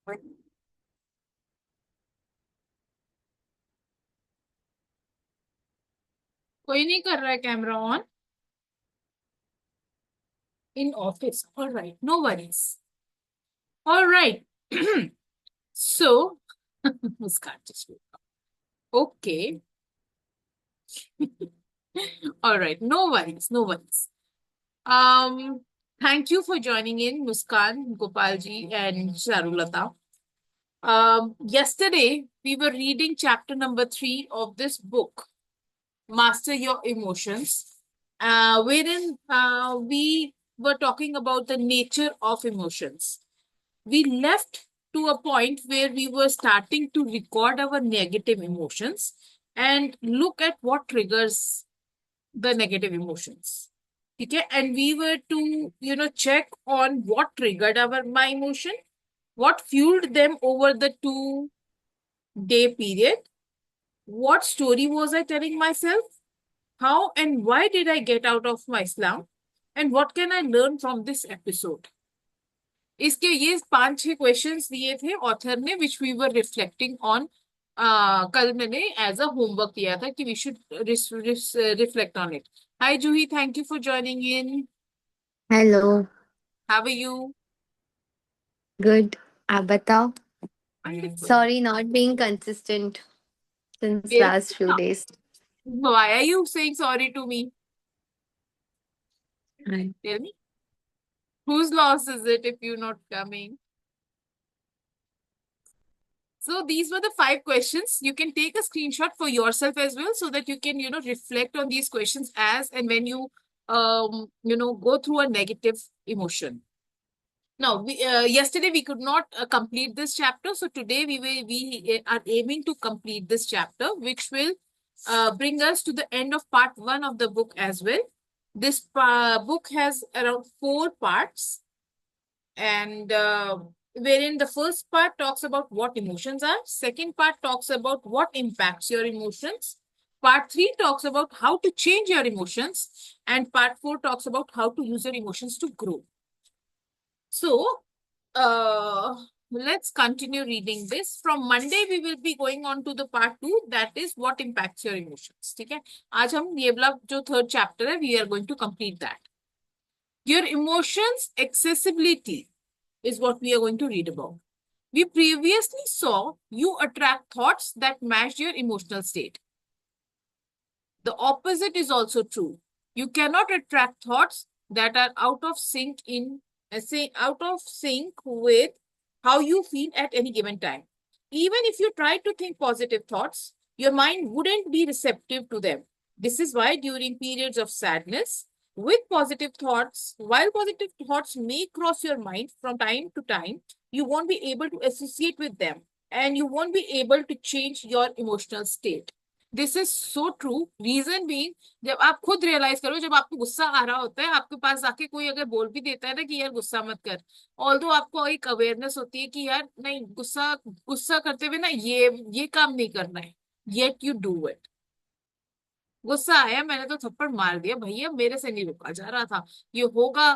कोई नहीं कर रहा है camera on in office. Alright, no worries. Alright. So Muskan just okay. Alright, no worries, no worries. um Thank you for joining in, Muskan, Gopalji, and Charulata. Yesterday we were reading chapter number 3 of this book, Master Your Emotions, wherein we were talking about the nature of emotions. We left to a point where we were starting to record our negative emotions and look at what triggers the negative emotions. Okay, and we were to check on what triggered our my emotion, what fueled them over the 2 day period, what story was I telling myself, how and why did I get out of my slump? And what can I learn from this episode? इसके ये 5-6 questions दिए थे author ने, which we were reflecting on. कल मैंने एज अ homework दिया था कि we should reflect on it. Hi Juhi, thank you for joining in. Hello. How are you? Good. आप बताओ. I am good. Sorry not being consistent since last few days. Why are you saying sorry to me? Right. Tell me, whose loss is it if you're not coming? So these were the 5 questions. You can take a screenshot for yourself as well so that you can, reflect on these questions as and when you, go through a negative emotion. Now, yesterday we could not complete this chapter. So today we are aiming to complete this chapter, which will bring us to the end of part 1 of the book as well. This book has around 4 parts, and wherein the first part talks about what emotions are, second part talks about what impacts your emotions, part 3 talks about how to change your emotions, and part 4 talks about how to use your emotions to grow. So let's continue reading this. From Monday we will be going on to the part 2, that is what impacts your emotions. ठीक है, आज हम ये वाला जो third chapter है, we are going to complete that. Your emotions accessibility is what we are going to read about. We previously saw you attract thoughts that match your emotional state. The opposite is also true. You cannot attract thoughts that are out of sync with how you feel at any given time. Even if you try to think positive thoughts, your mind wouldn't be receptive to them. This is why during periods of sadness, while positive thoughts may cross your mind from time to time, you won't be able to associate with them and you won't be able to change your emotional state. This is so true. Reason being, जब आप खुद realise करो, जब आपको गुस्सा आ रहा होता है, आपके पास आके कोई अगर बोल भी देता है ना कि यार गुस्सा मत कर, ऑल्दो आपको एक अवेयरनेस होती है कि यार नहीं, गुस्सा गुस्सा करते हुए ना ये काम नहीं करना है, येट यू डू इट. गुस्सा आया, मैंने तो थप्पड़ मार दिया, भैया मेरे से नहीं रुका जा रहा था. ये होगा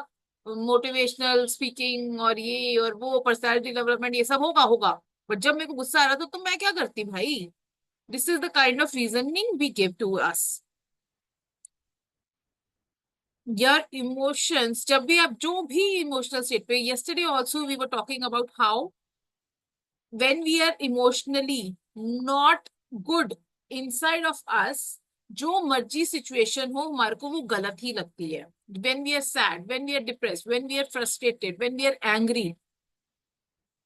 मोटिवेशनल स्पीकिंग और ये और वो पर्सनालिटी डेवलपमेंट, ये सब होगा होगा. बट जब मेरे को गुस्सा आ रहा था तो मैं क्या करती भाई? This is the kind of reasoning we give to us. Your emotions, जब भी आप जो भी emotional state पे, yesterday also we were talking about how when we are emotionally not good inside of us, जो मर्जी situation हो हमारे को वो गलत ही लगती है. When we are sad, when we are depressed, when we are frustrated, when we are angry,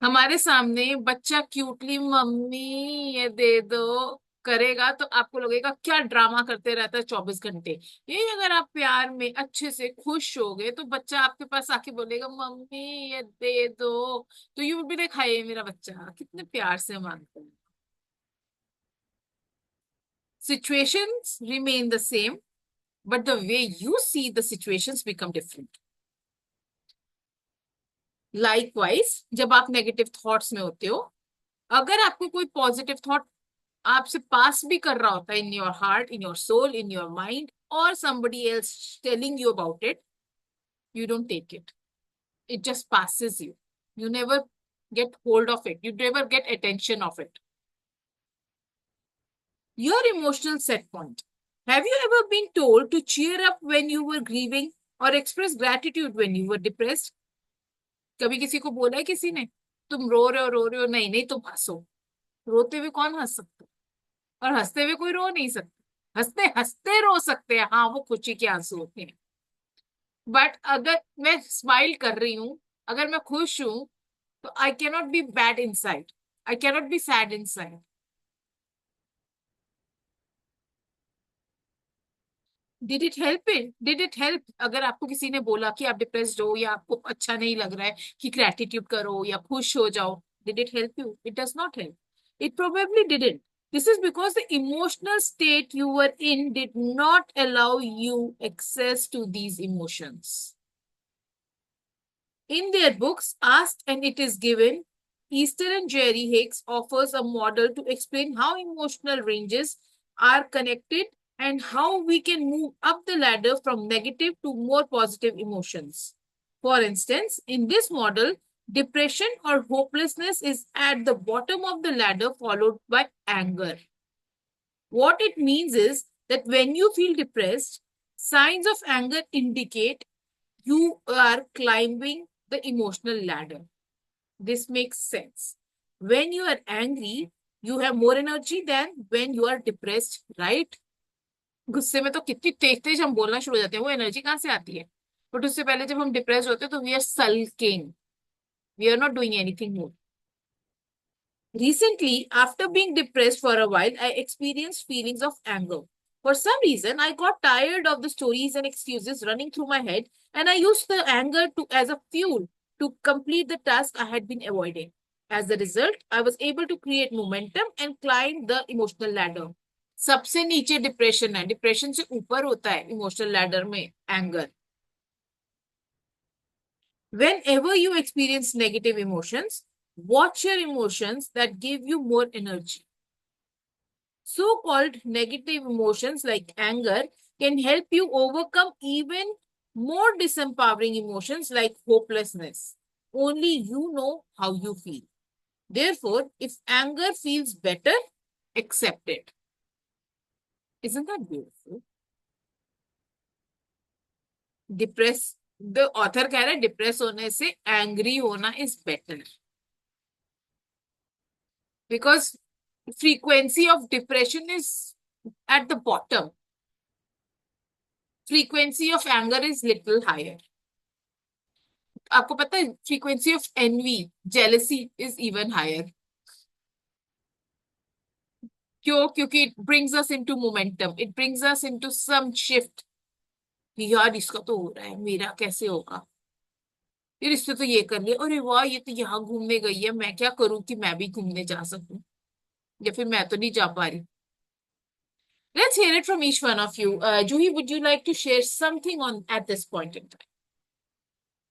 हमारे सामने बच्चा क्यूटली मम्मी ये दे दो करेगा तो आपको लगेगा क्या ड्रामा करते रहता है 24 घंटे. यही अगर आप प्यार में अच्छे से खुश हो गए तो बच्चा आपके पास आके बोलेगा मम्मी ये दे दो, तो यू विल बी लाइक हाय मेरा बच्चा कितने प्यार से मांगता है. Situations remain the same, but the way you see the situations become different. Likewise, जब आप नेगेटिव थॉट्स में होते हो, अगर आपको कोई पॉजिटिव थॉट आपसे पास भी कर रहा होता है in your heart, in your soul, in your mind, और somebody else telling you about it, you don't take it. It just passes you. You never get hold of it. You never get attention of it. Your emotional set point. Have you ever been told to cheer up when you were grieving or express gratitude when you were depressed? कभी किसी को बोला है किसी ने, तुम रो रहे हो, नहीं नहीं तुम हंसो? रोते हुए कौन हंस सकता है? और हंसते हुए कोई रो नहीं सकता। हंसते हंसते रो सकते हैं, हाँ, वो खुशी के आंसू होते हैं। बट अगर मैं स्माइल कर रही हूं, अगर मैं खुश हूं, तो I cannot be bad inside, I cannot be sad inside. Did it help अगर आपको किसी ने बोला कि आप डिप्रेस्ड हो या आपको अच्छा नहीं लग रहा है कि ग्रेटिट्यूड करो या खुश हो जाओ? Did it help you? It does not help. It probably didn't. This is because the emotional state you were in did not allow you access to these emotions. In their books, Asked and It Is Given, Easter and Jerry Hicks offers a model to explain how emotional ranges are connected and how we can move up the ladder from negative to more positive emotions. For instance, in this model, depression or hopelessness is at the bottom of the ladder, followed by anger. What it means is that when you feel depressed, signs of anger indicate you are climbing the emotional ladder. This makes sense. When you are angry, you have more energy than when you are depressed, right? गुस्से में तो कितनी तेज तेज हम बोलना शुरू हो जाते हैं, वो एनर्जी कहाँ से आती है? बट उससे पहले जब हम डिप्रेस होते हैं तो we are sulking, we are not doing anything more. Recently, after being depressed for a while, I experienced feelings of anger. For some reason, I got tired of the stories and excuses running through my head, and I used the anger as a fuel to complete the task I had been avoiding. As a result, I was able to create momentum and climb the emotional ladder. सबसे नीचे depression है, depression से ऊपर होता है emotional ladder में anger. Whenever you experience negative emotions, watch your emotions that give you more energy. So-called negative emotions like anger can help you overcome even more disempowering emotions like hopelessness. Only you know how you feel. Therefore, if anger feels better, accept it. Isn't that beautiful? Depress, the author कह रहा है depress होने से angry होना is better. Because frequency of depression is at the bottom. Frequency of anger is little higher. आपको पता है frequency of envy, jealousy is even higher. क्यों? क्योंकि it brings us into momentum. It brings us into some shift. यार इसका तो हो रहा है, मेरा कैसे होगा? फिर इससे तो ये कर लिया, अरे वाह ये तो यहाँ घूमने गई है, मैं क्या करूं कि मैं भी घूमने जा सकूं? या फिर मैं तो नहीं जा पा रही. Let's hear it from each one of you. Juhi, would you like to share something on at this point in time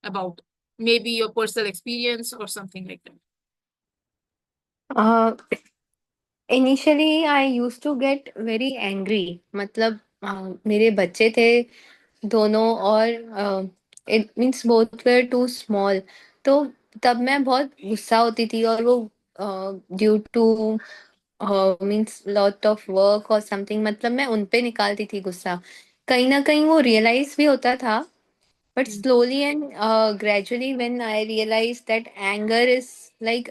about maybe your personal experience or something like that? Uh, Initially, I used to get very angry. मतलब मेरे बच्चे थे दोनों, और it means both were too small. तो तब मैं बहुत गुस्सा होती थी, और वो due to means lot of work और समथिंग, मतलब मैं उन पे निकालती थी गुस्सा. कहीं ना कहीं वो रियलाइज भी होता था, but Hmm. Slowly and gradually when I realise that anger is like,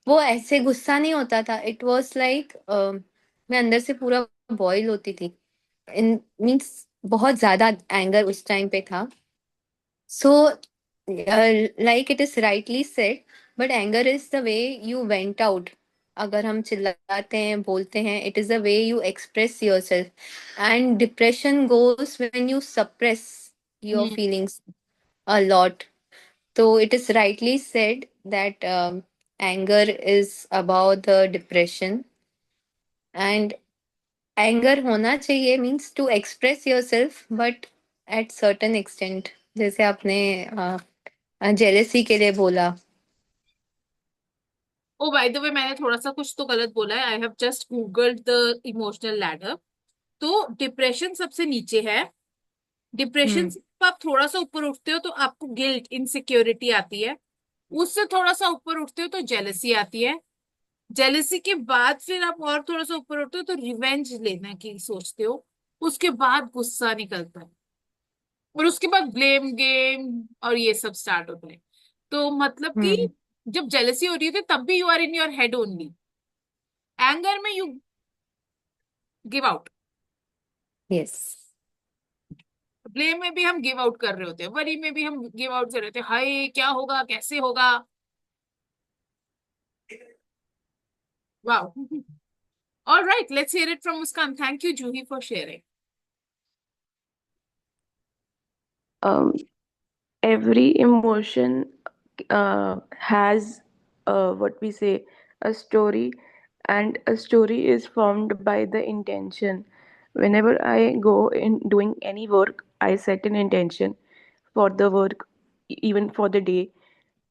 वो ऐसे गुस्सा नहीं होता था. इट वाज लाइक मैं अंदर से पूरा बॉईल होती थी. इन मीन्स बहुत ज्यादा एंगर उस टाइम पे था. So like it is rightly said, but anger is the way you went out. अगर हम चिल्लाते हैं, बोलते हैं, it is the way you express your self. And depression goes when you suppress your Hmm. Feelings a lot. So it is rightly said that anger is about the depression, and anger होना चाहिए means to express yourself, but at certain extent. जैसे आपने jealousy के लिए बोला. ओ by the way, मैंने थोड़ा सा कुछ तो गलत बोला है. I have just googled the emotional ladder. तो डिप्रेशन सबसे नीचे है. डिप्रेशन हम्म. से आप थोड़ा सा ऊपर उठते हो तो आपको गिल्ट, इनसिक्योरिटी आती है. उससे थोड़ा सा ऊपर उठते हो तो जेलसी आती है। जेलसी के बाद फिर आप और थोड़ा सा ऊपर उठते हो तो रिवेंज लेने की सोचते हो। उसके बाद गुस्सा निकलता है। और उसके बाद ब्लेम गेम और ये सब स्टार्ट होता है। तो मतलब कि हम्म। जब जेलसी हो रही है तब भी you are in your head only. Anger में you give out. Yes. Blame में भी हम गिव आउट कर रहे होते हैं, वरी में भी हम गिव आउट कर रहे होते हैं, हाय क्या होगा कैसे होगा। Wow. All right, let's hear it from Muskan. Thank you, Juhi, for sharing. um, every emotion has what we say, a story, and a story is formed by the intention. Whenever I go in doing any work, I set an intention for the work, even for the day,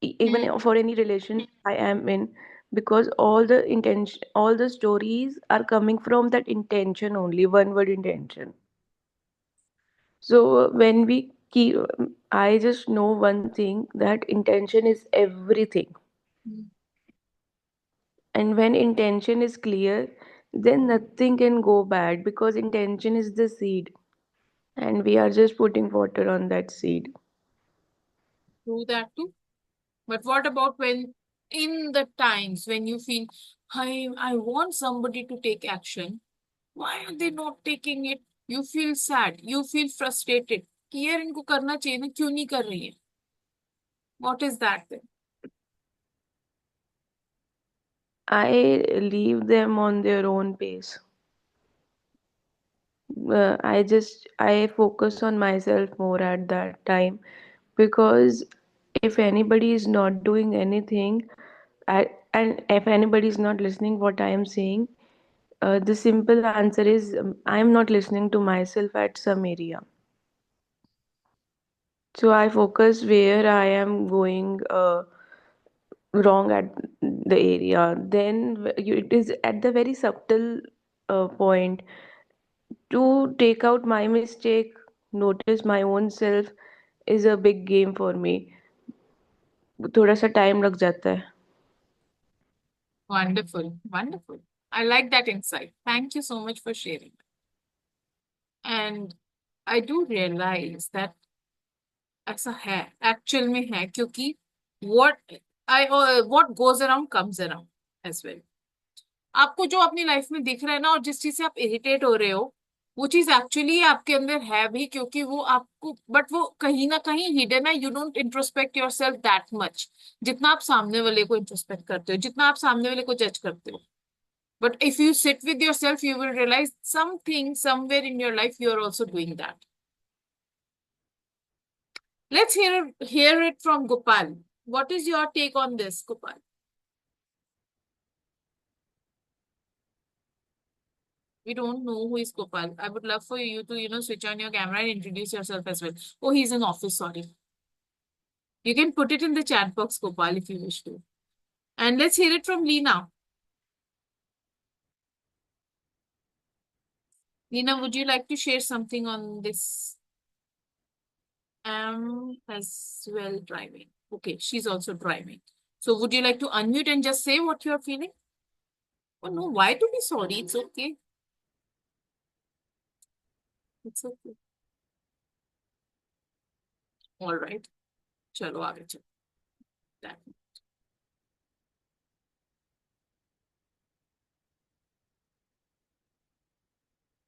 even Hmm. for any relation I am in, because all the stories are coming from that intention only, one word intention. So when we keep, I just know one thing, that intention is everything. And when intention is clear, then nothing can go bad, because intention is the seed and we are just putting water on that seed. Do that too. But what about when, in the times when you feel, I want somebody to take action, why are they not taking it? You feel sad, you feel frustrated कि यार इनको करना चाहिए ना, क्यों नहीं कर रही है? What is that then? I leave them on their own pace. I focus on myself more at that time, because if anybody is not doing anything, and if anybody is not listening what I am saying, the simple answer is, I am not listening to myself at some area. So I focus where I am going wrong at the area. Then it is at the very subtle point to take out my mistake, notice my own self, is a big game for me. थोड़ा सा time लग जाता है. Wonderful, wonderful. I like that insight. Thank you so much for sharing. And I do realize that ऐसा है, actual में है, क्योंकि what I what goes around comes around as well. आपको जो अपनी लाइफ में दिख रहा है ना, और जिस चीज से आप इरिटेट हो रहे हो, वो चीज एक्चुअली आपके अंदर है भी, क्योंकि वो आपको, बट वो कहीं ना कहीं हिडन है। You don't introspect your self that much, जितना आप सामने वाले को इंट्रोस्पेक्ट करते हो, जितना आप सामने वाले को जज करते हो। But if you sit with yourself you will realise something somewhere in your life you are also doing that. Let's hear it from Gopal. What is your take on this, Gopal? We don't know who is Gopal. I would love for you to, switch on your camera and introduce yourself as well. Oh, he's in office, sorry. You can put it in the chat box, Gopal, if you wish to. And let's hear it from Lena. Lena, would you like to share something on this? As well driving. Okay, she's also driving. So would you like to unmute and just say what you are feeling? Oh no, why to be sorry? It's okay. It's okay. All right. चलो आगे चलो. That.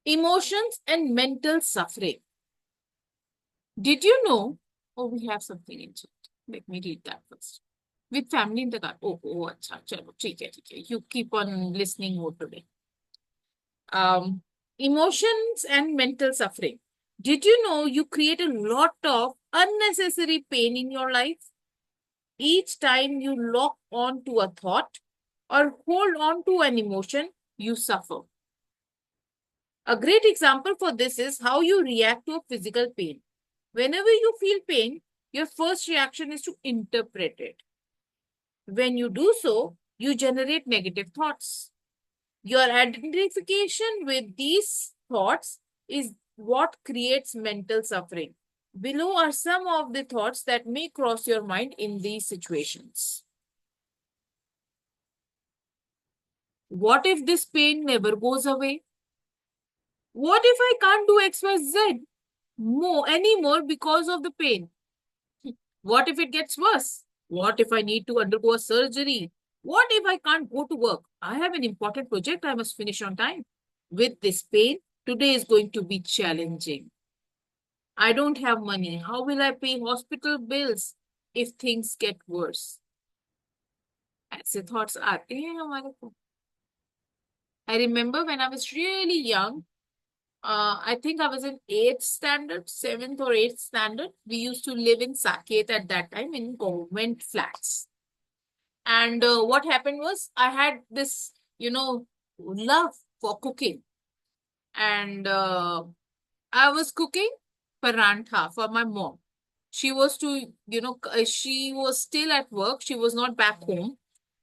Emotions and mental suffering. Did you know? Oh, we have something in chat. Let me read that first. With family in the car. Oh, अच्छा, चलो, ठीक है. You keep on listening more today. Emotions and mental suffering. Did you know you create a lot of unnecessary pain in your life? Each time you lock on to a thought or hold on to an emotion, you suffer. A great example for this is how you react to a physical pain. Whenever you feel pain, your first reaction is to interpret it. When you do so, you generate negative thoughts. Your identification with these thoughts is what creates mental suffering. Below are some of the thoughts that may cross your mind in these situations. What if this pain never goes away? What if I can't do XYZ more anymore because of the pain? What if it gets worse? What if I need to undergo a surgery? What if I can't go to work? I have an important project I must finish on time. With this pain, today is going to be challenging. I don't have money. How will I pay hospital bills if things get worse? ऐसे thoughts आते हैं हमारे को. I remember when I was really young, I think I was in 8th standard, 7th or 8th standard. We used to live in Saket at that time in government flats. And what happened was I had this, love for cooking. And I was cooking parantha for my mom. She was she was still at work. She was not back home.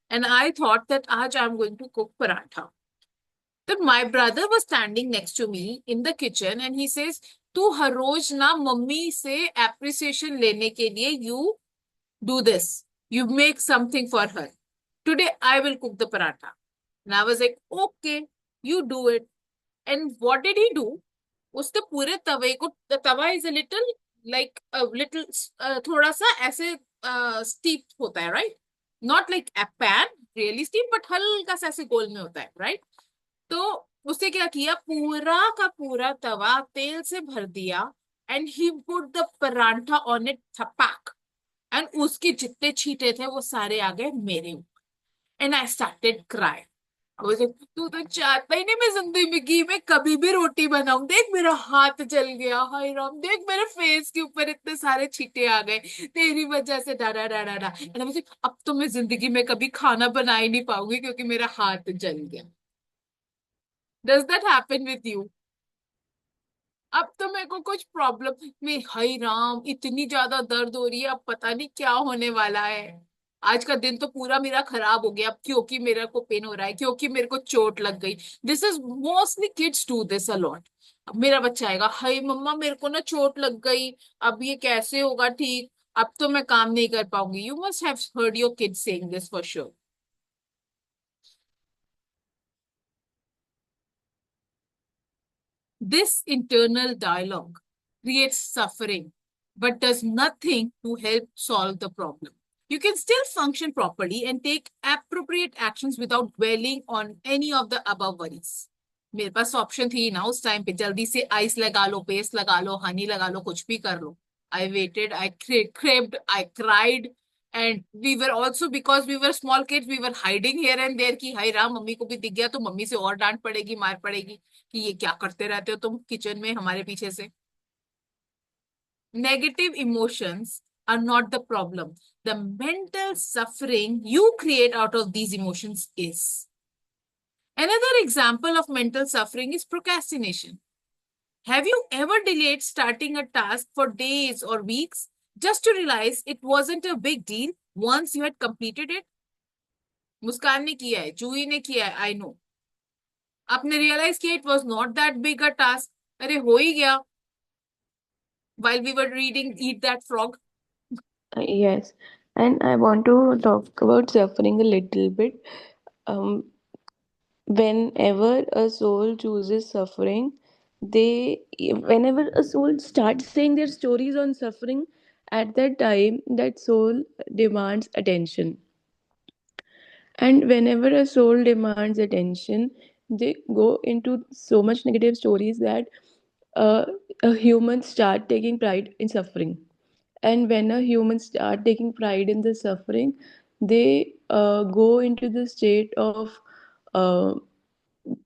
And I thought that aaj I'm going to cook parantha. Then my brother was standing next to me in the kitchen and he says, "Tu हर रोज ना mummy से appreciation लेने के लिए you do this. You make something for her. Today I will cook the paratha." And I was like, "Okay, you do it." And what did he do? उसने पूरे तवे को, the Tawa is a little like a little थोड़ा सा ऐसे steep होता है, right? Not like a pan, really steep, but हल्का सा ऐसे गोल में होता है, right? तो उसने क्या किया, पूरा का पूरा तवा तेल से भर दिया and he put the paratha on it, थपैक, एंड उसके जितने छींटे थे वो सारे आ गए मेरे ऊपर एंड आई स्टार्टेड क्राई. तू तो चाहता ही नहीं मैं जिंदगी में कभी भी रोटी बनाऊं, देख मेरा हाथ जल गया, हाय राम, देख मेरे फेस के ऊपर इतने सारे छींटे आ गए तेरी वजह से, डा डा डा डा डा. अब तो मैं जिंदगी में कभी खाना बना ही नहीं पाऊंगी क्योंकि मेरा हाथ जल गया. Does that happen with you? अब तो मेरे को कुछ प्रॉब्लम में, हाय राम, इतनी ज्यादा दर्द हो रही है, अब पता नहीं क्या होने वाला है. आज का दिन तो पूरा मेरा खराब हो गया अब क्योंकि मेरे को पेन हो रहा है, क्योंकि मेरे को चोट लग गई. This is mostly kids do this a lot. अब मेरा बच्चा आएगा, हाय मम्मा मेरे को ना चोट लग गई, अब ये कैसे होगा ठीक, अब तो मैं काम नहीं कर पाऊंगी. You must have heard your kids saying this for sure. This internal dialogue creates suffering but does nothing to help solve the problem. You can still function properly and take appropriate actions without dwelling on any of the above worries. मेरे पास option थी ना उस time पे, जल्दी से ice लगा लो, paste लगा लो, हनी लगा लो, कुछ भी कर लो. I waited, I craved, I cried, and we were also, because we were small kids, we were hiding here and there कि हाय राम मम्मी को भी दिख गया तो मम्मी से और डांट पड़ेगी, मार पड़ेगी कि ये क्या करते रहते हो तुम किचन में हमारे पीछे से. Negative emotions are not the problem. The mental suffering you create out of these emotions is. Another example of mental suffering is procrastination. Have you ever delayed starting a task for days or weeks just to realize it wasn't a big deal once you had completed it? मुस्कान ने किया है, जूही ने किया है, I know. आपने realise किया it was not that big a task, अरे हो ही गया, while we were reading Eat That Frog. Yes, and I want to talk about suffering a little bit. Um, Whenever a soul chooses suffering, whenever a soul starts saying their stories on suffering, at that time, that soul demands attention. And whenever a soul demands attention, they go into so much negative stories that uh, a human start taking pride in suffering. And when a human start taking pride in the suffering, they go into the state of uh,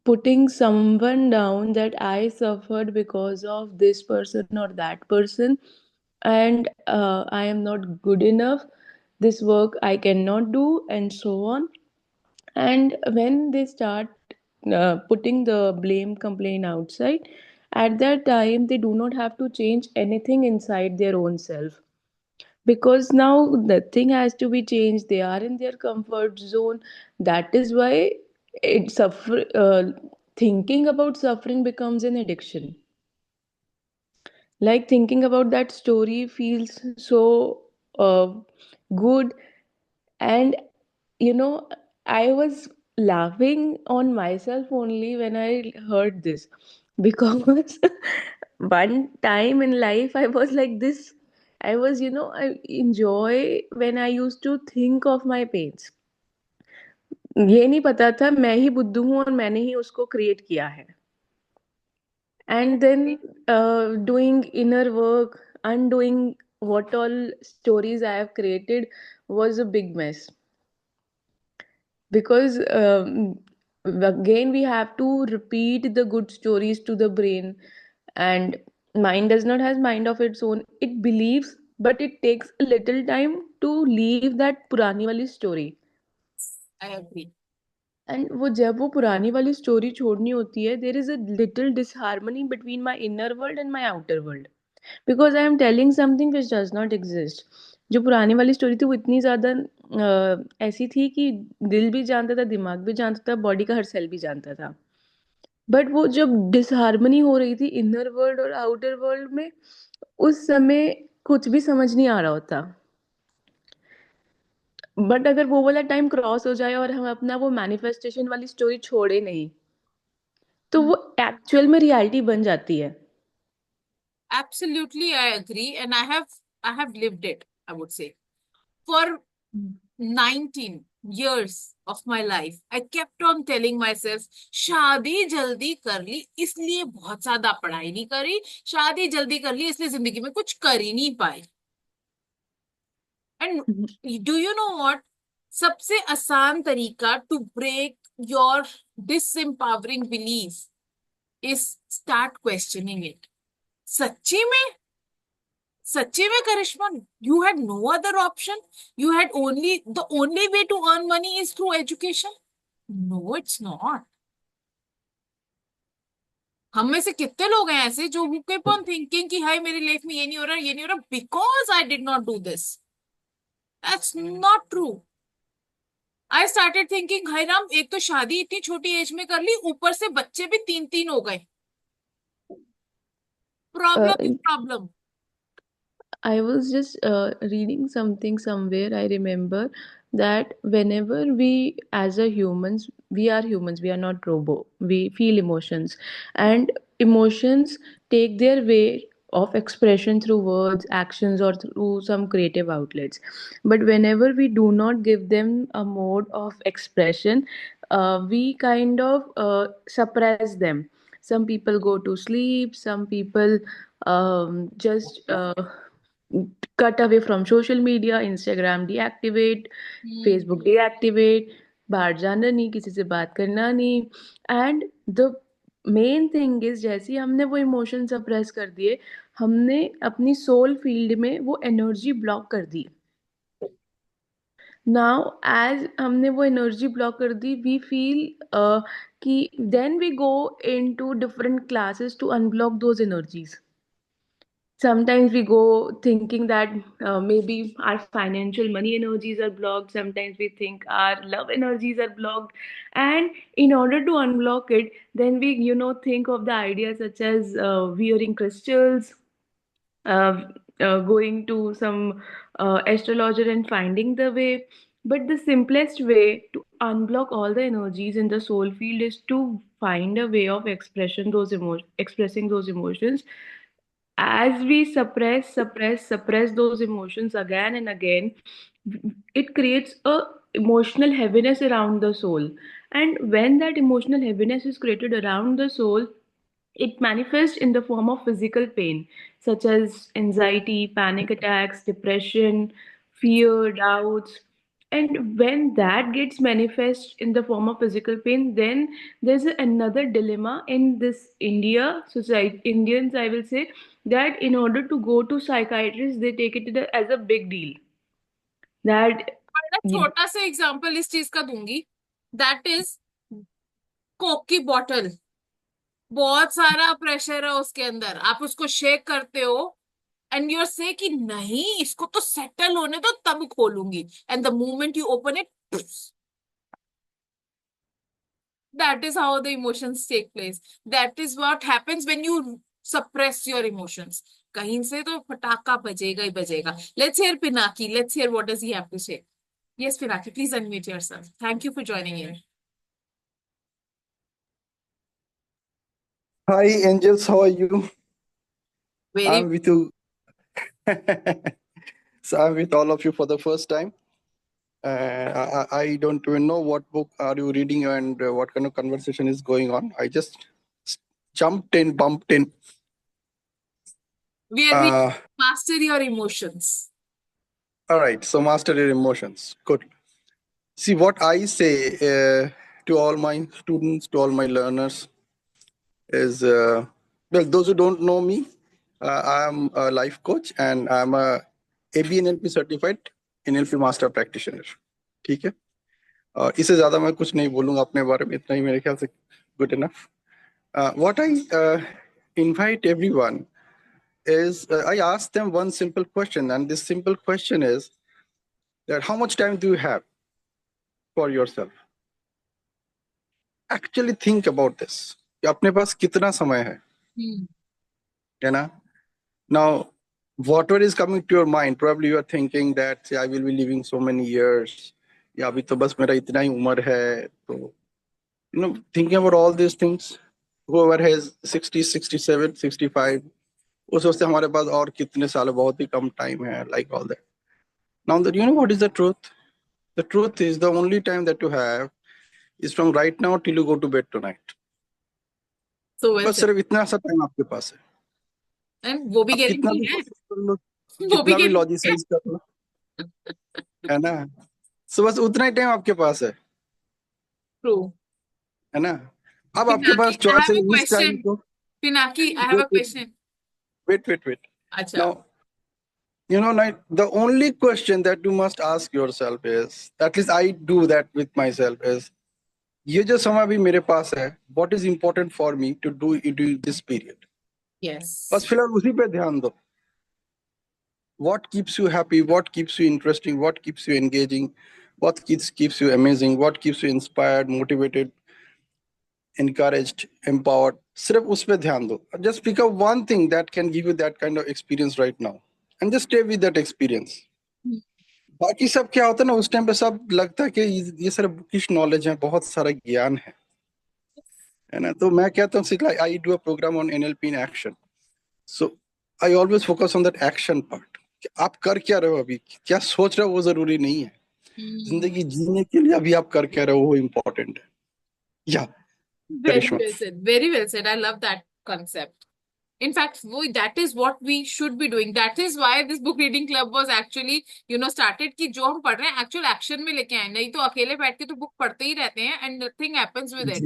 putting someone down, that I suffered because of this person or that person, and I am not good enough, this work I cannot do, and so on. And when they start putting the blame complaint outside, at that time they do not have to change anything inside their own self, because now nothing has to be changed, they are in their comfort zone. That is why thinking about suffering becomes an addiction. Like thinking about that story feels so uh, good. And you know, I was laughing on myself only when I heard this, because one time in life I was like this. I was, I enjoy when I used to think of my pains. ये नहीं पता था मैं ही बुद्धू हूँ और मैंने ही उसको क्रिएट किया है. And then doing inner work, undoing what all stories I have created was a big mess, because again we have to repeat the good stories to the brain. And mind does not has mind of its own. It believes, but it takes a little time to leave that पुरानी वाली story. I agree. And वो जब वो पुरानी वाली story छोड़नी होती है, there is a little disharmony between my inner world and my outer world, because I am telling something which does not exist. जो पुरानी वाली स्टोरी थी वो इतनी ज़्यादा ऐसी थी कि दिल भी जानता था, दिमाग भी जानता था, बॉडी का हर सेल भी जानता था. बट वो जब डिसहार्मनी हो रही थी इनर वर्ल्ड और आउटर वर्ल्ड में, उस समय कुछ भी समझ नहीं आ रहा होता. बट अगर वो वाला टाइम क्रॉस हो जाए और हम अपना वो मैनिफेस्टेशन वाली स्टोरी छोड़े नहीं, तो वो एक्चुअल में रियलिटी बन जाती है. Absolutely, I agree, and I have lived it, I would say. For 19 years of my life, I kept on telling myself, शादी जल्दी कर ली इसलिए बहुत ज्यादा पढ़ाई नहीं करी, शादी जल्दी कर ली इसलिए जिंदगी में कुछ कर ही नहीं पाई. And do you know what? सबसे आसान तरीका to break your disempowering belief is start questioning it. सच्ची में करिश्मा, you had no other option? You had the only way to earn money is through education? No, it's not. हम में से कितने लोग हैं ऐसे जो who keep on thinking कि हाय मेरी लाइफ में ये नहीं हो रहा, ये नहीं हो रहा, because I did not do this. That's not true. I started thinking, हाय राम, एक तो शादी इतनी छोटी एज में कर ली, ऊपर से बच्चे भी 3-3 हो गए. Uh, problem. I was just reading something somewhere. I remember that whenever we, as a humans, we are humans. We are not robo. We feel emotions, and emotions take their way of expression through words, actions, or through some creative outlets. But whenever we do not give them a mode of expression, we kind of suppress them. Some people go to sleep. Some people just cut away from social media. Instagram deactivate, Facebook deactivate, बाहर जाना नहीं, किसी से बात करना नहीं. And the main thing is, जैसे ही हमने वो इमोशन सप्रेस कर दिए, हमने अपनी सोल फील्ड में वो एनर्जी ब्लॉक कर दी. नाउ एज हमने वो एनर्जी ब्लॉक कर दी, वी फील कि then we go into different classes to unblock those energies. Sometimes we go thinking that maybe our financial money energies are blocked. Sometimes we think our love energies are blocked. And in order to unblock it, then we, think of the ideas such as wearing crystals, uh, going to some astrologer and finding the way. But the simplest way to unblock all the energies in the soul field is to find a way of expressing those emotions. As we suppress those emotions again and again, it creates a emotional heaviness around the soul. And when that emotional heaviness is created around the soul, it manifests in the form of physical pain, such as anxiety, panic attacks, depression, fear, doubts. And when that gets manifest in the form of physical pain, then there's another dilemma in this India society. Indians, I will say, that in order to go to psychiatrists, they take it as a big deal. That मैं छोटा सा example इस चीज का दूंगी. That is Coke की bottle. बहुत सारा प्रेशर है उसके अंदर, आप उसको शेक करते हो एंड यूर से कि नहीं इसको तो सेटल होने दो तब खोलूंगी, and the moment you open it, that is how the emotions take place. That is what happens when you suppress your emotions. कहीं से तो फटाका बजेगा ही बजेगा. Let's hear Pinaki. Let's hear what does he have to say. Yes, Pinaki, please unmute yourself. Thank you for joining in. Hi, angels. How are you? Very I'm with you. So I'm with all of you for the first time. I don't even know what book are you reading and what kind of conversation is going on. I just jumped in, bumped in. we are reading Uh, Master Your Emotions. all right. So master your emotions. Good. See what I say to all my students, to all my learners is, well, those who don't know me, I'm a life coach and I'm a ABNLP certified NLP master practitioner. ठीक है. इससे ज्यादा मैं कुछ नहीं बोलूंगा अपने बारे में, इतना ही मेरे ख्याल से good enough. What I invite everyone is I ask them one simple question, and this simple question is that how much time do you have for yourself? Actually think about this. कि अपने पास कितना समय है ना? Now, whatever is coming to your mind, probably you are thinking that say, I will be living so many years. या अभी तो बस मेरा इतना ही उम्र है. तो thinking about all these things, whoever has 60, 67, 65, वो सोचते हैं हमारे पास और कितने साल है, बहुत ही कम टाइम है, like all that. Now, what is the truth? The truth is the only time that you have is from right now till you go to bed tonight. So well बस said. सिर्फ इतना सा time आपके पास है. And वो भी आप कितना भी गारंटी है. कोशिश कर लो, वो भी कितना भी गारंटी है. लॉजिसाइज कर लो, है ना? सो बस उतना ही टाइम आपके पास True. है ना? अब आपके Pinaki, pass I choice have है a इस टाइम question. को. Pinaki, I have a question. Wait. Acha. Now, the only question that you must ask yourself is, at least I do that with myself, is ये जो समय अभी मेरे पास है, what is important for me to do in this period? Yes. बस फिलहाल उसी पे ध्यान दो. What keeps you happy? What keeps you interesting? What keeps you engaging? What keeps you amazing? What keeps you inspired, motivated, encouraged, empowered? सिर्फ उस पे ध्यान दो. Just pick up one thing that can give you that kind of experience right now, and just stay with that experience. बाकी सब क्या होता है ना, उस टाइम पे सब लगता है कि ये सारा बुकिश नॉलेज है, बहुत सारा ज्ञान है ना? तो मैं कहता हूँ I do a programme on NLP in action. So I always focus on that action part. आप कर क्या रहे हो अभी, क्या सोच रहे हो वो जरूरी नहीं है. जिंदगी जीने के लिए अभी आप कर क्या रहे हो वो इम्पोर्टेंट है. या Very Karishma. well said. Very well said. I love that concept. In fact, that is what we should be doing. That is why this book reading club was actually, started कि जो हम पढ़ रहे हैं actual action में लेके आए. नहीं तो अकेले बैठ के तो book पढ़ते ही रहते हैं and nothing happens with it.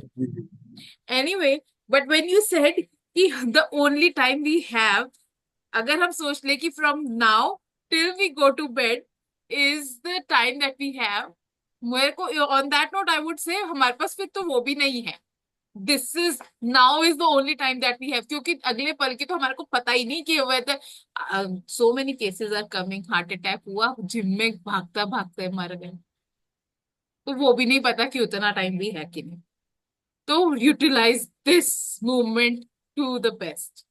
Anyway, but when you said कि the only time we have, अगर हम सोच ले कि from now till we go to bed is the time that we have, मेरे को on that note I would say हमारे पास फिर तो वो भी नहीं है. This is now is the only time that we have, क्योंकि अगले पल के तो हमारे को पता ही नहीं कि whether so many cases are coming, heart attack हुआ, जिम में भागता भागते मर गए, तो वो भी नहीं पता कि उतना टाइम भी है कि नहीं. तो utilise this movement to the best.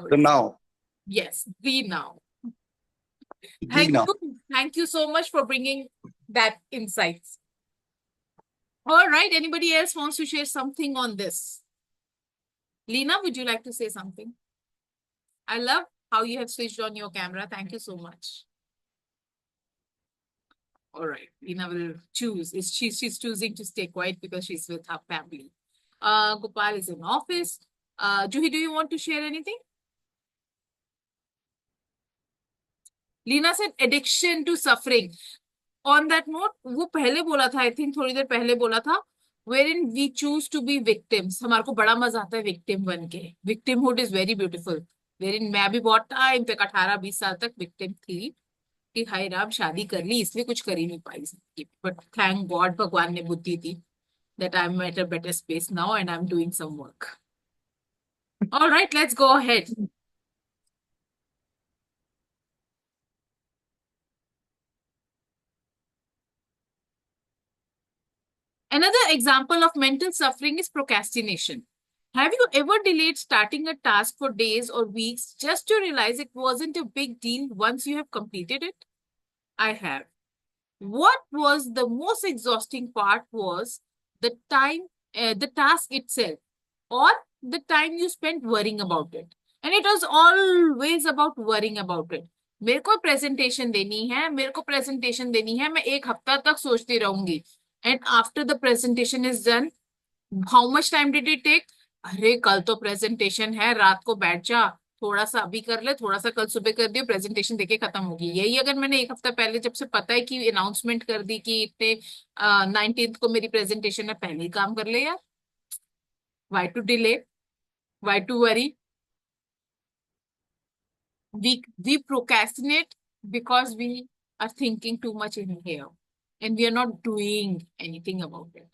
The now. Yes, the now. The now. Thank you so much for bringing that insights. All right, anybody else wants to share something on this? Lena, would you like to say something? I love how you have switched on your camera. Thank you so much. All right, Lena will choose. She's choosing to stay quiet because she's with her family. Gopal is in office. Juhi, do you want to share anything? Lena said addiction to suffering. On that note, वो पहले बोला था, I think थोड़ी देर पहले बोला था, wherein we choose to be victims. हमारे को बड़ा मजा आता है victim बन के. Victimhood is very beautiful. Wherein मैं भी बहुत टाइम तक 18-20 साल तक victim थी कि हाय राम शादी कर ली इसलिए कुछ कर ही नहीं पाई. But thank God भगवान ने बुद्धि दी that I'm at a better space now and I'm doing some work. All right, let's go ahead. Another example of mental suffering is procrastination. Have you ever delayed starting a task for days or weeks just to realize it wasn't a big deal once you have completed it? I have. What was the most exhausting part was the time, the task itself, or the time you spent worrying about it. And it was always about worrying about it. मेरे को presentation देनी है, मेरे को presentation देनी है, मैं एक हफ्ता तक सोचती रहूंगी. And after the presentation is done, how much time did it take? अरे कल तो प्रेजेंटेशन है, रात को बैठ जा, थोड़ा सा अभी कर ले, थोड़ा सा कल सुबह कर दियो, प्रेजेंटेशन देके खत्म होगी. यही अगर मैंने एक हफ्ता पहले, जब से पता है कि अनाउंसमेंट कर दी कि इतने 19th को मेरी प्रेजेंटेशन है, पहले ही काम कर ले यार. Why to delay, why to worry? We procrastinate because we are thinking too much in here and we are not doing anything about it.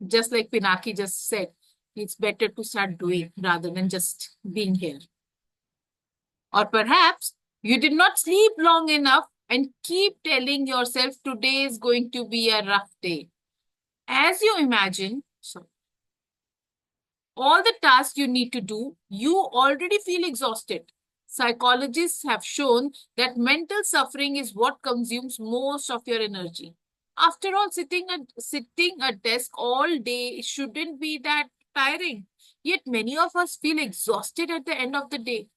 Just like Pinaki just said, it's better to start doing rather than just being here. Or perhaps you did not sleep long enough and keep telling yourself today is going to be a rough day. As you imagine, all the tasks you need to do, you already feel exhausted. Psychologists have shown that mental suffering is what consumes most of your energy. After all, sitting at desk all day shouldn't be that tiring. Yet many of us feel exhausted at the end of the day.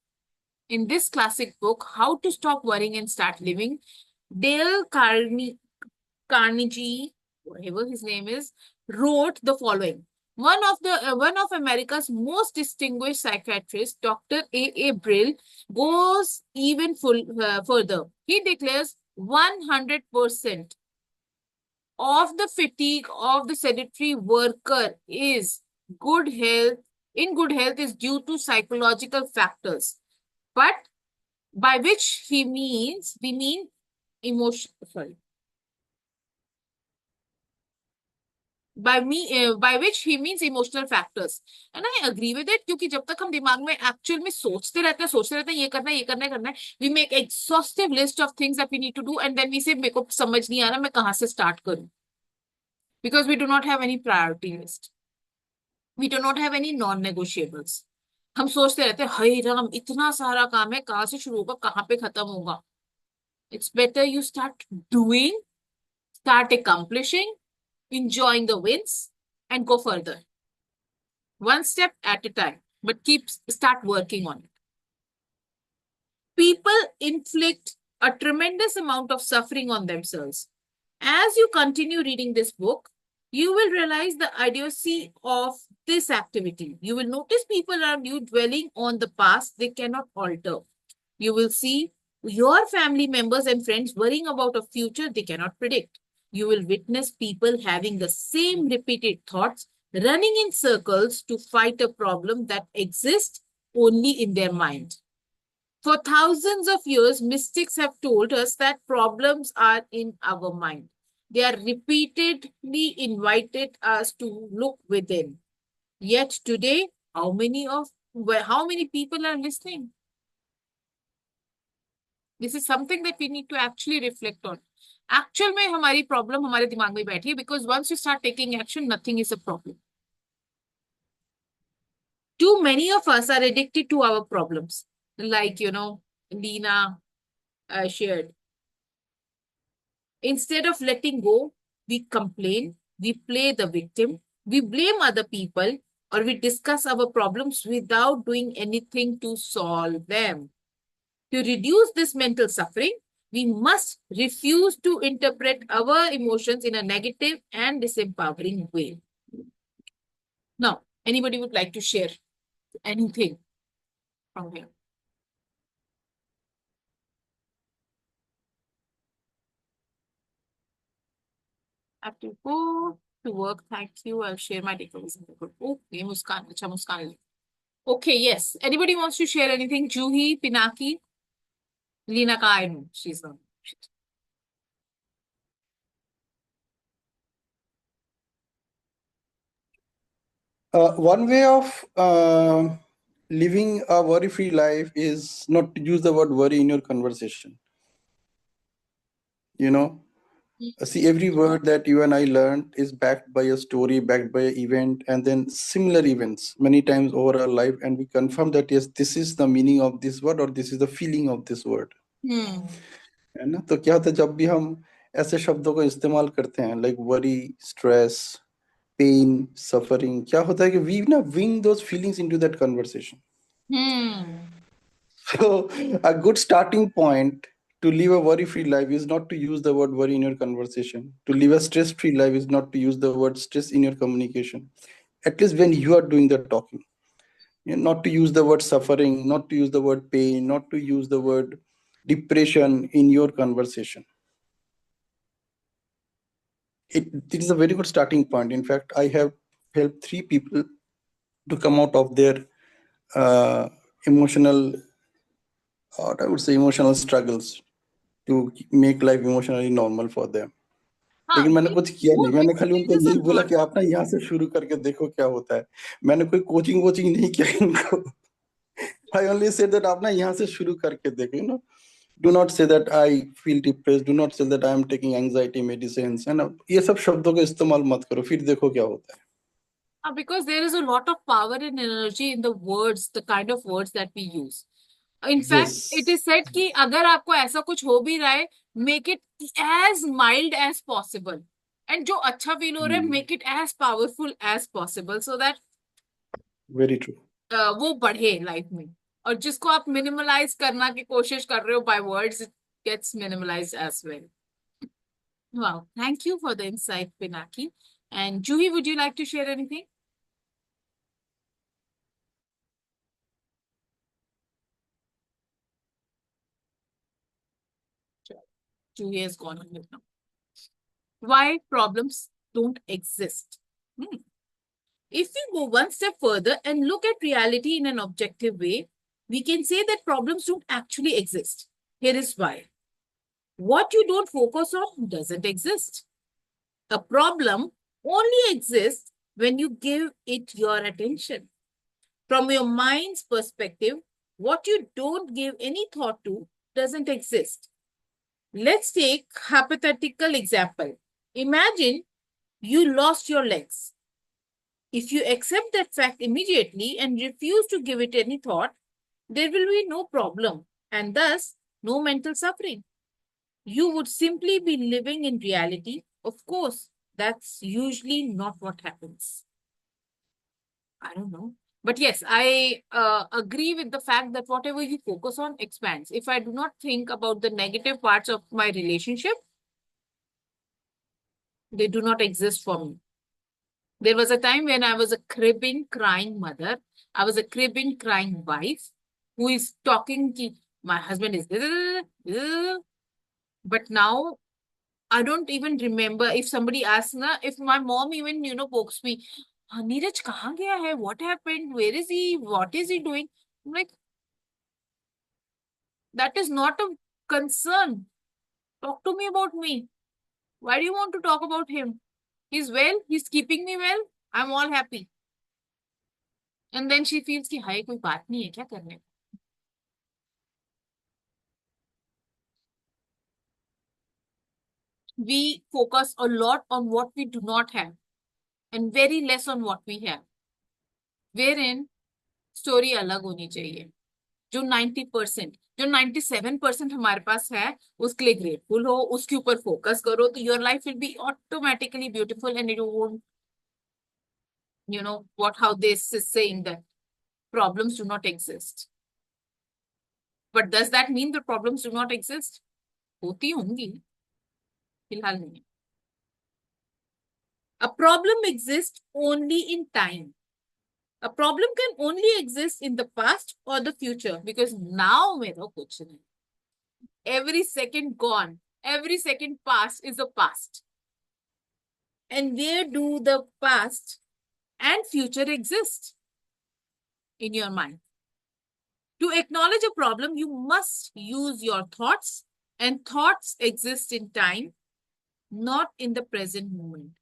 In this classic book, How to Stop Worrying and Start Living, Dale Carnegie, whatever his name is, wrote the following. One of America's most distinguished psychiatrists, Dr. A. Brill, goes even further. He declares 100% of the fatigue of the sedentary worker is good health. In good health is due to psychological factors, but by which we mean emotion. Sorry. By which he means emotional factors. And I agree with it, क्योंकि जब तक हम दिमाग में actual में सोचते रहते हैं ये करना है, ये करना है, करना है, we make exhaustive list of things that we need to do and then we say मेरे को समझ नहीं आ रहा मैं कहाँ से start करूं, because we do not have any priority list, we do not have any non-negotiables. हम सोचते रहते हैं हाय राम इतना सारा काम है, कहाँ से शुरू होगा, कहाँ पे खत्म होगा. It's better you start doing, start accomplishing, enjoying the wins and go further. One step at a time, but start working on it. People inflict a tremendous amount of suffering on themselves. As you continue reading this book, you will realize the idiocy of this activity. You will notice people around you dwelling on the past they cannot alter. You will see your family members and friends worrying about a future they cannot predict. You will witness people having the same repeated thoughts, running in circles to fight a problem that exists only in their mind. For thousands of years, mystics have told us that problems are in our mind. They are repeatedly invited us to look within. Yet today, how many people are listening? This is something that we need to actually reflect on. Actual में हमारी problem हमारे दिमाग में बैठी है, because once you start taking action, nothing is a problem. Too many of us are addicted to our problems, like Leena shared. Instead of letting go, we complain, we play the victim, we blame other people, or we discuss our problems without doing anything to solve them. To reduce this mental suffering, we must refuse to interpret our emotions in a negative and disempowering way. Now, anybody would like to share anything from here? I have to go to work. Thank you. I'll share my takeaways in the group. Okay, Muskan. Acha, Muskan. Okay, yes. Anybody wants to share anything? Juhi, Pinaki? Leena ka, I know. She's not. One way of living a worry-free life is not to use the word worry in your conversation. See, every word that you and I learned is backed by a story, backed by an event, and then similar events many times over our life, and we confirm that yes, this is the meaning of this word or this is the feeling of this word. Hmm. है ना? तो क्या होता है जब भी हम ऐसे शब्दों को इस्तेमाल करते हैं, like worry, stress, pain, suffering, क्या होता है कि वी ना wing those feelings into that conversation. Hmm. So, a good starting point to live a worry free life is not to use the word worry in your conversation. To live a stress free life is not to use the word stress in your communication. At least when you are doing the talking. Not to use the word suffering, not to use the word pain, not to use the word depression in your conversation. It is a very good starting point. In fact, I have helped 3 people to come out of their emotional, or I would say emotional struggles, to make life emotionally normal for them. हाँ, लेकिन मैंने ये कुछ किया वो नहीं, मैंने खाली उनको experiences यही a बोला lot. कि आप ना यहाँ से शुरू करके देखो क्या होता है. मैंने कोई कोचिंग वोचिंग नहीं किया इनको. आई ओनली सेड दैट आप ना यहाँ से शुरू करके देखो, do not say that I feel depressed, do not say that I am taking anxiety medicine, है ना. ये सब शब्दों का इस्तेमाल मत करो, फिर देखो क्या होता है. Because there is a lot of power and energy in the words, the kind of words that we use. In fact, it Yes. is said कि अगर आपको ऐसा कुछ हो भी रहा है, make it as mild as possible. And जो अच्छा feel हो रहा है, make it as powerful as possible so that Very true. वो बढ़े लाइफ में. और जिसको आप मिनिमलाइज करना की कोशिश कर रहे हो by words, it gets minimalized as well. Wow, thank you for the insight, Pinaki. And Juhi, would you like to share anything? Juhi has gone on it now. Why problems don't exist? Hmm. If we go one step further and look at reality in an objective way, we can say that problems don't actually exist. Here is why. What you don't focus on doesn't exist. A problem only exists when you give it your attention. From your mind's perspective, what you don't give any thought to doesn't exist. Let's take hypothetical example. Imagine you lost your legs. If you accept that fact immediately and refuse to give it any thought, there will be no problem and thus no mental suffering. You would simply be living in reality. Of course, that's usually not what happens. I don't know. But yes, I agree with the fact that whatever you focus on expands. If I do not think about the negative parts of my relationship, they do not exist for me. There was a time when I was a cribbing, crying mother. I was a cribbing, crying wife who is talking ki my husband is but now I don't even remember if somebody asks na, if my mom even, pokes me, "हाँ, Neeraj kahan gaya hai? What happened? Where is he? What is he doing?" I'm like, that is not a concern. Talk to me about me. Why do you want to talk about him? He's well, he's keeping me well. I'm all happy. And then she feels कि हाय कोई बात नहीं है क्या करने को. We focus a lot on what we do not have and very less on what we have. Wherein story अलग होनी चाहिए. जो 90%, जो 97% हमारे पास है, उसके लिए ग्रेटफुल हो, उसके ऊपर फोकस करो, तो your life will be automatically beautiful and you won't, what how this is saying that problems do not exist. But does that mean the problems do not exist? होती होंगी, फिलहाल नहीं. A problem exists only in time. A problem can only exist in the past or the future because now में तो कुछ नहीं. Every second gone, every second past is a past. And where do the past and future exist? In your mind. To acknowledge a problem, you must use your thoughts, and thoughts exist in time, not in the present moment.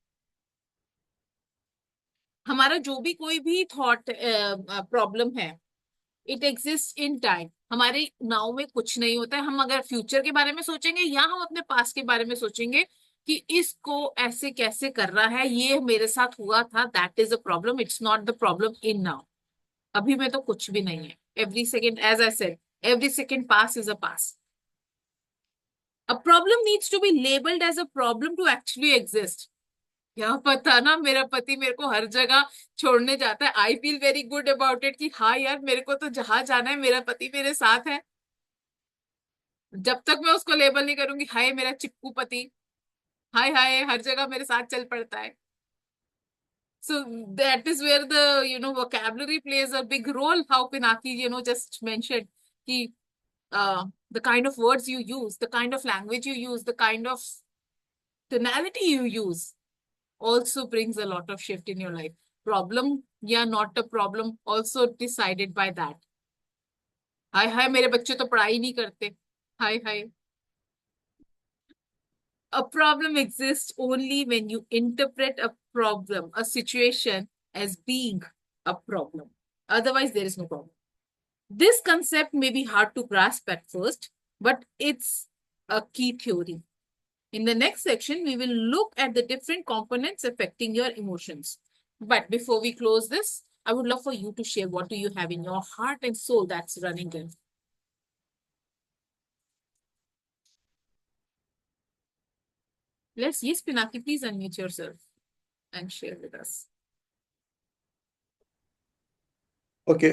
हमारा जो भी कोई भी thought problem है, it exist in time. हमारे नाव में कुछ नहीं होता है. हम अगर फ्यूचर के बारे में सोचेंगे या हम अपने पास्ट के बारे में सोचेंगे, कि इसको ऐसे कैसे कर रहा है, ये मेरे साथ हुआ था, that is a problem, it's not the problem in now. अभी में तो कुछ भी नहीं है। Every second, as I said, every second pass is a pass. A problem needs to be labeled as a problem to actually exist. क्या पता ना, मेरा पति मेरे को हर जगह छोड़ने जाता है, I feel very good about it कि हाँ यार, मेरे को तो जहां जाना है मेरा पति मेरे साथ है। जब तक मैं उसको लेबल नहीं करूंगी, हाय मेरा चिपकू पति, हाय हाय हर जगह मेरे साथ चल पड़ता है। So that is where the, vocabulary plays a big role. How Pinaki, just mentioned कि the kind of words you use, the kind of language you use, the kind of tonality you use also brings a lot of shift in your life. Problem, yeah, not a problem, also decided by that. हाय हाय मेरे बच्चे तो पढ़ाई नहीं करते, हाय हाय। A problem exists only when you interpret a problem, a situation, as being a problem. Otherwise, there is no problem. This concept may be hard to grasp at first, but it's a key theory. In the next section, we will look at the different components affecting your emotions. But before we close this, I would love for you to share what do you have in your heart and soul that's running in. Yes, Pinaki, please unmute yourself and share with us. Okay,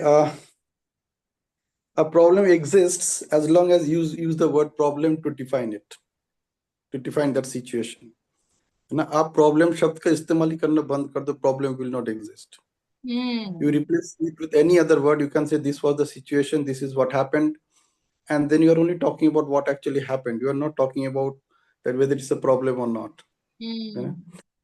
a problem exists as long as you use the word problem to define it, to define that situation. है ना, आप problem शब्द का इस्तेमाल ही करना बंद कर दो, problem will not exist. You replace it with any other word. You can say this was the situation, this is what happened, and then you are only talking about what actually happened. You are not talking about that whether it's a problem or not. You know?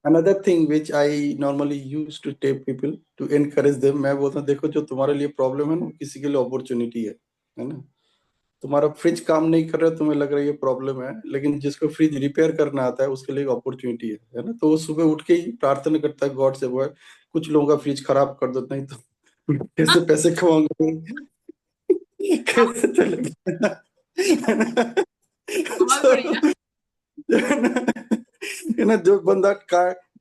Another thing which I normally use to tell people to encourage them, मैं बोलता हूँ देखो जो तुम्हारे लिए problem है ना, किसी के लिए अपॉर्चुनिटी है ना. तुम्हारा फ्रिज काम नहीं कर रहा है, तुम्हें लग रहा है ये प्रॉब्लम है, लेकिन जिसको फ्रिज रिपेयर करना आता है उसके लिए अपॉर्चुनिटी है ना. तो वो सुबह उठ के ही प्रार्थना करता है गॉड से, वो है कुछ लोगों का फ्रिज खराब कर दो, नहीं तो कैसे पैसे कमाऊंगा, कैसे चलेगा. बहुत So, बढ़िया। है ना, जो बंदा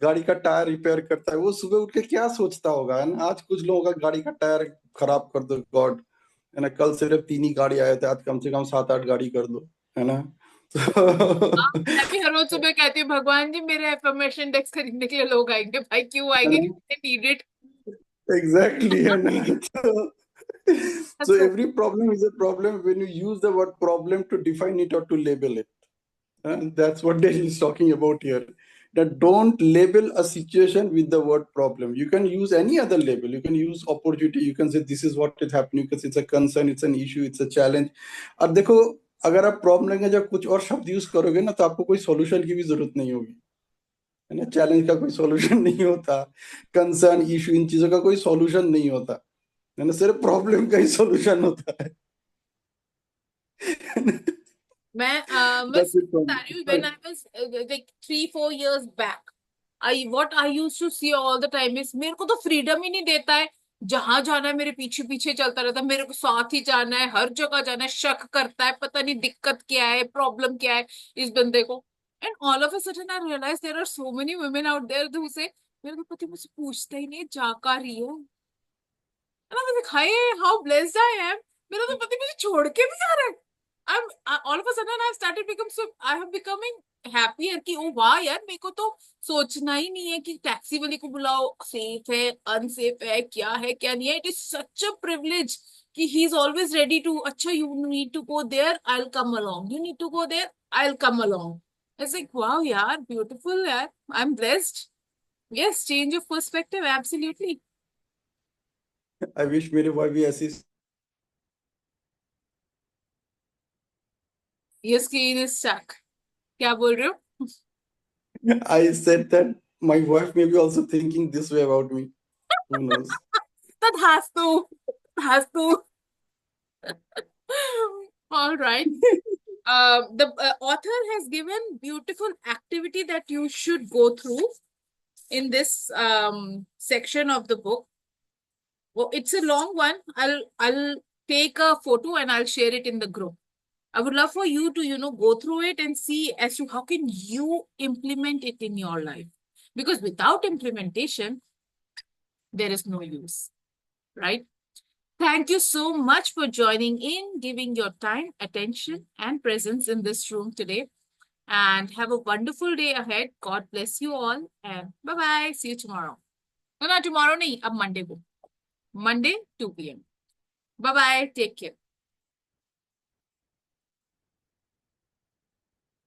गाड़ी का टायर रिपेयर करता है वो सुबह उठ के क्या सोचता होगा, है ना, आज कुछ लोगों का गाड़ी का टायर खराब कर दो गॉड, है ना, कल सिर्फ 3 ही गाड़ी आए थे, आज कम से कम 7-8 गाड़ी कर दो, है ना. मैं भी हर रोज सुबह कहती हूँ भगवान जी मेरे एफर्मेशन डेस्क खरीदने के लिए लोग आएंगे, भाई क्यों आएंगे, नीड इट। Exactly, है ना. So every problem is a problem when you use the word problem to define it or to label it. And that's what Delhi is talking about here. That don't label a situation with the word problem. You can use any other label. You can use opportunity. You can say this is what is happening because it's a concern, it's an issue, it's a challenge. अब देखो, अगर आप problem का जब कुछ और शब्द use करोगे ना, तो आपको कोई सॉल्यूशन की भी जरूरत नहीं होगी, है ना. चैलेंज का कोई सॉल्यूशन नहीं होता, कंसर्न, इशू, इन चीजों का कोई सॉल्यूशन नहीं होता, है ना. सिर्फ प्रॉब्लम का ही सॉल्यूशन होता है. मैं That's it from बता रही हूँ, when I was like 3-4 years back, what I used to see all the time is मेरे को तो फ्रीडम ही नहीं देता है, जहां जाना है मेरे पीछे पीछे चलता रहता है, मेरे को साथ ही जाना है, हर जगह जाना है, शक करता है, पता नहीं दिक्कत क्या है, प्रॉब्लम क्या है इस बंदे को. And all of a sudden I realise there are so many women out there who say मेरे को पति मुझसे पूछता ही नहीं है जा का रही है. And I was like, hi, how blessed I am. मेरा तो पति मुझे छोड़ के भी आ रहा है. All of a sudden I have becoming happier कि ओ वाह यार, मेरे को तो सोचना ही नहीं है कि टैक्सी वाले को बुलाओ, सेफ है अनसेफ है क्या नहीं है. It is such a privilege कि he is always ready to, अच्छा you need to go there I will come along, you need to go there I will come along. It's like वाह यार, beautiful यार, I am blessed. Yes, change of perspective, absolutely. I wish मेरे wife भी ऐसी. Your screen is stuck. क्या बोल रहे हो? I said that my wife may be also thinking this way about me. Who knows? That has to. Has to. All right. The author has given beautiful activity that you should go through in this section of the book. Well, it's a long one. I'll take a photo and I'll share it in the group. I would love for you to, go through it and see as to how can you implement it in your life. Because without implementation, there is no use, right? Thank you so much for joining in, giving your time, attention, and presence in this room today. And have a wonderful day ahead. God bless you all. And bye-bye. See you tomorrow. No, not tomorrow, nahi, ab Monday ko. Monday, 2 p.m. Bye-bye. Take care.